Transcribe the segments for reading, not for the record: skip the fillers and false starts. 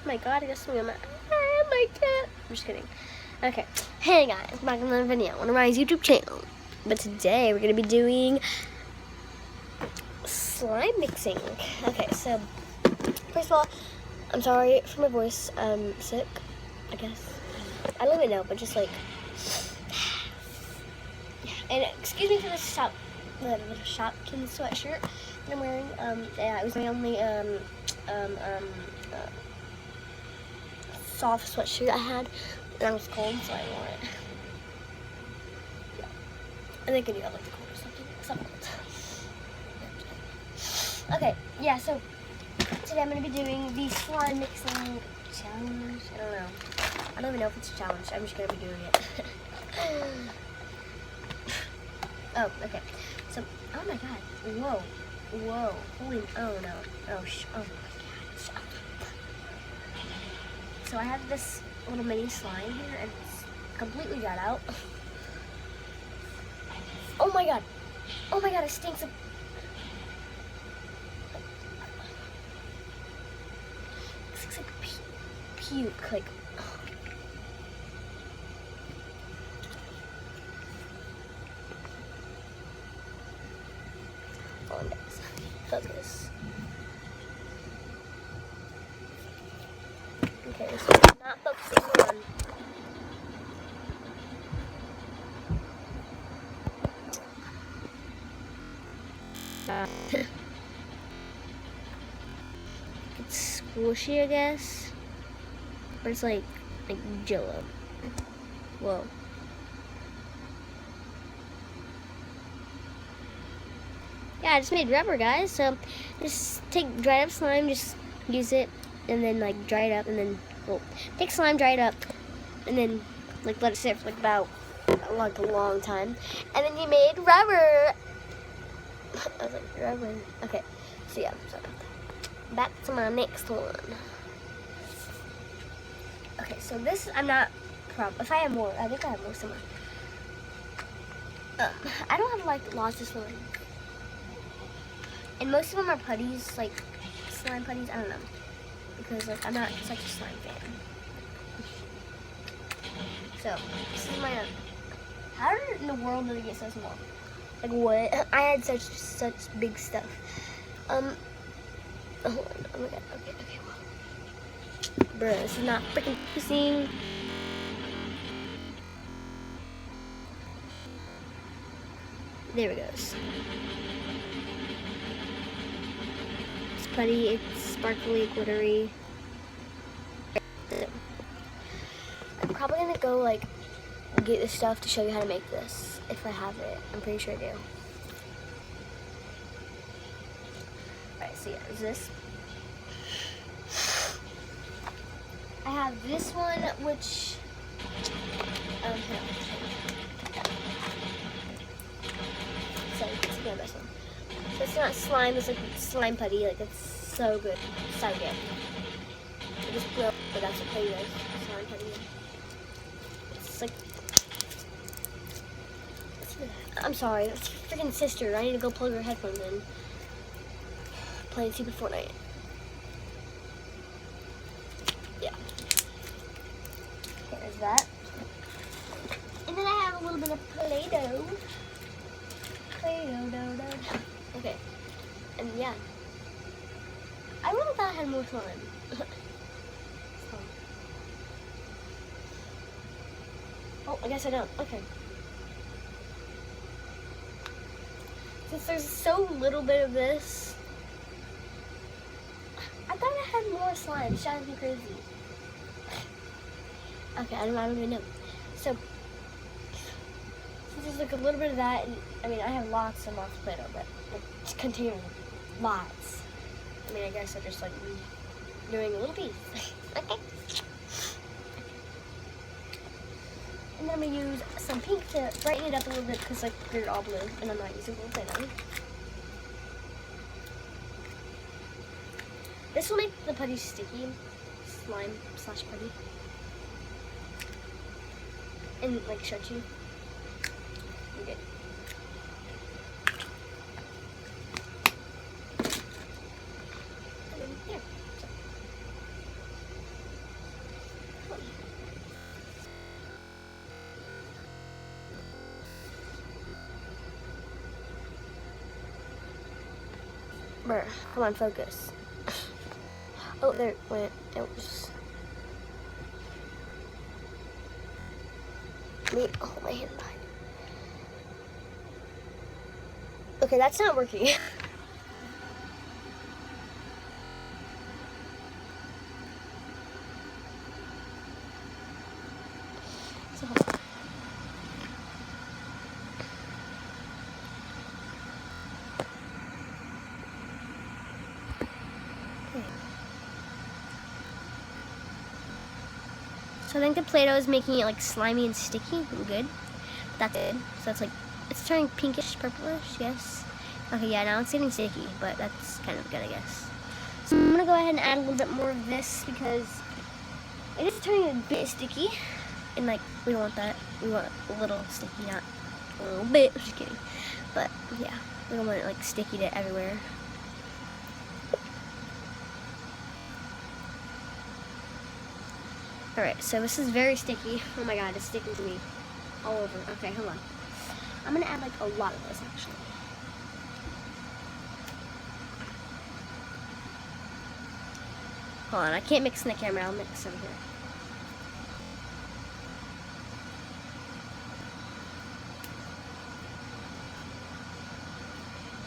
my god, I got something on my cat. I'm just kidding. Okay, hey guys, back in another video on Ryan's YouTube channel. But today we're gonna be doing slime mixing. Okay, so first of all, I'm sorry for my voice. I'm sick, I guess. I don't even know, but just like, and excuse me for the Shopkins sweatshirt that I'm wearing. Yeah, it was my only soft sweatshirt I had, and I was cold, so I wore it. Yeah. I think I do have like the cold or something. Okay, yeah, so today I'm going to be doing the slime mixing challenge. I don't even know if it's a challenge. I'm just going to be doing it. Oh, okay. So, oh my god. Whoa. Holy, oh no. Oh my god. So I have this little mini slime here, and it's completely dried out. Oh my god, it stinks of... It looks like puke, like... Hold on, guys. Focus. Okay, this is not focusing on... It's squishy, I guess, but it's like Jello. Whoa. Yeah, I just made rubber, guys. So just take dried up slime, just use it, and then like dry it up, and then take slime, dry it up, and then like let it sit for like about a long time, and then you made rubber. I was like, rubber. Okay, so yeah, sorry about that. Back to my next one. Okay, so this, I'm not, if I have more, I think I have more somewhere. I don't have like lots of slime. And most of them are putties, like slime putties, I don't know. Because like, I'm not such a slime fan. So, this is my, how in the world did it get so small? Like what? I had such big stuff. Hold on. Oh my god. Okay. Well. Bruh, this is not freaking focusing. There it goes. It's putty. It's sparkly, glittery. I'm probably gonna go like get the stuff to show you how to make this if I have it. I'm pretty sure I do. Alright, so yeah, there's this. I have this one, which so it's the best one. So it's not slime, it's like slime putty, like it's so good. So good. I just blow, but that's what putty is. Slime putty. It's like, I'm sorry, it's your freaking sister. I need to go plug her headphones in. Playing Super Fortnite. Yeah. Okay, there's that. And then I have a little bit of Play-Doh. Play-Doh. Okay. And yeah. I really thought I had more slime. Oh, I guess I don't. Okay. Since there's so little bit of this, I thought I had more slime. It drives me crazy. Okay, I don't even know. So, since there's like a little bit of that, and I mean, I have lots and lots of Play-Doh, but it's containing lots. I mean, I guess I'm just like doing a little piece. Okay. And then I'm gonna use some pink to brighten it up a little bit because like they're all blue, and I'm not using blue Play-Doh. This will make the putty sticky, slime / putty, and like stretchy. Okay. And then here. camera. Come on, focus. Oh, there it went. It was... Let me hold my hand behind. Okay, that's not working. So, hold on. So I think the Play-Doh is making it like slimy and sticky and good. That's good. So it's like, it's turning pinkish, purplish, yes. Okay, yeah, now it's getting sticky, but that's kind of good, I guess. So I'm gonna go ahead and add a little bit more of this because it is turning a bit sticky. And like, we don't want that. We want a little sticky, not a little bit, just kidding. But yeah, we don't want it like sticky to everywhere. Alright, so this is very sticky. Oh my god, it's sticking to me all over. Okay, hold on. I'm gonna add like a lot of this actually. Hold on, I can't mix in the camera, I'll mix over here.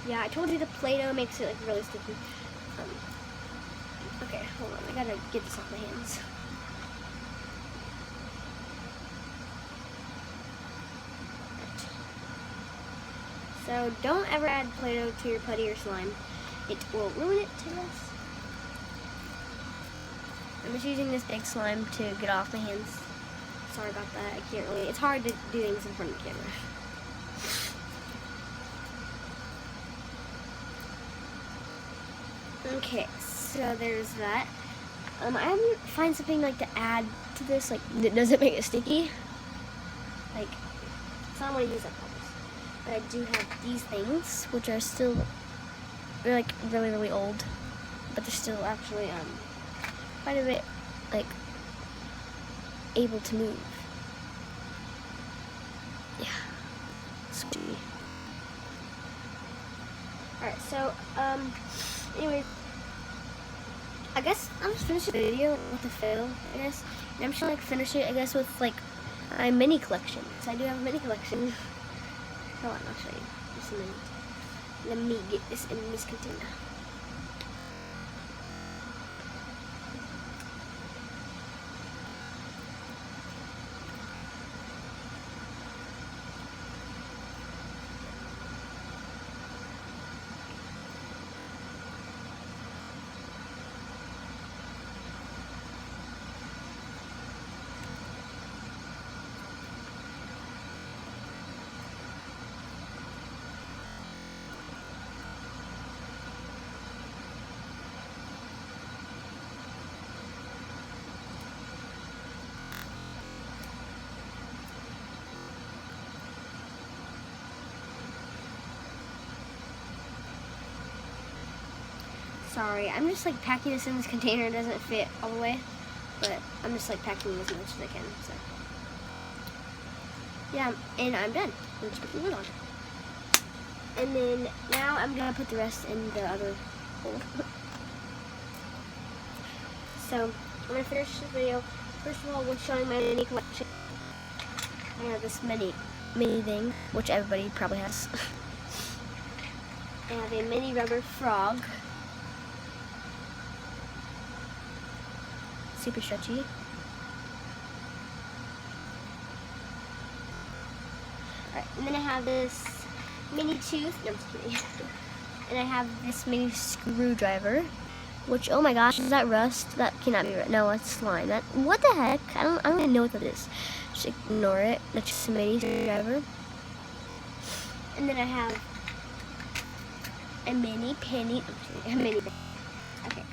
Yeah, I told you the Play-Doh makes it like really sticky. Okay, hold on, I gotta get this off my hands. So don't ever add Play-Doh to your putty or slime. It will ruin it to us. I'm just using this big slime to get off my hands. Sorry about that, I can't really, it's hard to do things in front of the camera. Okay, so there's that. I haven't find something like to add to this, like that doesn't make it sticky. Like, so I don't want to use that bubbles. But I do have these things, which are still, they're like really, really old, but they're still actually quite a bit like able to move. Yeah, sweet. All right, so anyway. I guess I'm just finishing the video with the fail, I guess. And I'm just gonna like finish it, I guess, with like my mini collection. So I do have a mini collection. Hold on, I'll show you. Just a minute. Let me get this in this container. Sorry, I'm just like packing this in this container. It doesn't fit all the way, but I'm just like packing as much as I can. So yeah, and I'm done. I'm just putting the lid on. And then now I'm gonna put the rest in the other hole. So I'm gonna finish this video. First of all, we're showing my mini collection. I have this mini thing, which everybody probably has. I have a mini rubber frog. Super stretchy. Alright, and then I have this mini tooth. No, I'm just kidding. And I have this mini screwdriver, which, oh my gosh, is that rust? That cannot be rust. No, it's slime. That, what the heck? I don't even know what that is. Just ignore it. That's just a mini screwdriver. And then I have a mini penny. A mini. Okay.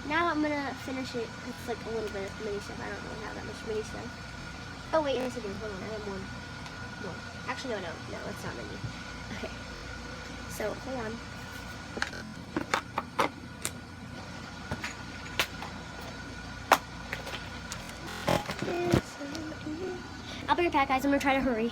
Now I'm gonna finish it. It's like a little bit of mini stuff. I don't really have that much mini stuff. Oh wait, yes I do. Hold on, I have one more. Actually, no, it's not mini. Okay. So hold on. I'll be right back, guys. I'm gonna try to hurry.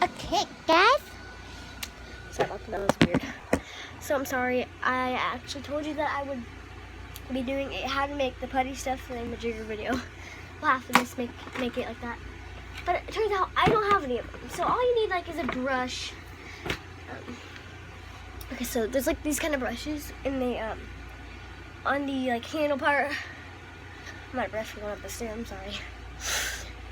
Okay, guys. Sorry about that. That was weird. So I'm sorry. I actually told you that I would be doing how to make the putty stuff in the jigger video. We'll have to just make it like that. But it turns out I don't have any of them. So all you need like is a brush. Okay, so there's like these kind of brushes in the on the like handle part. My brush for going up the stairs. I'm sorry.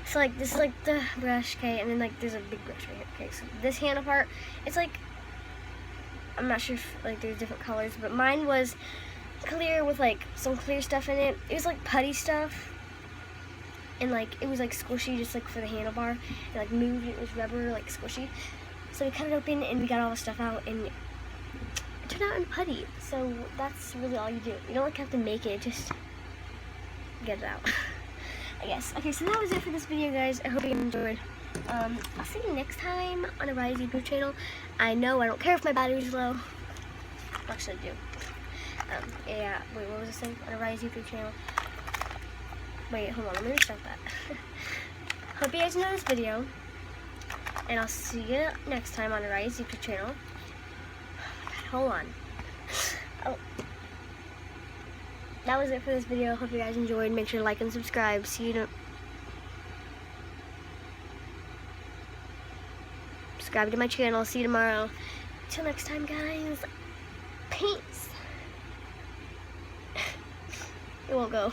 So like this is like the brush, okay, and then like there's a big brush right here. Okay, so this handle part, it's like I'm not sure if like there's different colors, but mine was clear with like some clear stuff in it. It was like putty stuff. And like it was like squishy, just like for the handlebar. It like moved. It was rubber, like squishy. So we cut it open and we got all the stuff out, and it turned out in putty. So that's really all you do. You don't like have to make it; just get it out. I guess. Okay, so that was it for this video, guys. I hope you enjoyed. I'll see you next time on Arise YouTube channel. I know I don't care if my battery's low. Actually, I do. Yeah. Wait, what was I saying? On Arise YouTube channel. Wait, hold on, let me restart that. Hope you guys enjoyed this video, and I'll see you next time on Arise YouTube channel. Oh my god, hold on. Oh. That was it for this video. Hope you guys enjoyed. Make sure to like and subscribe. See you subscribe to my channel. See you tomorrow. Till next time, guys. Peace. It won't go.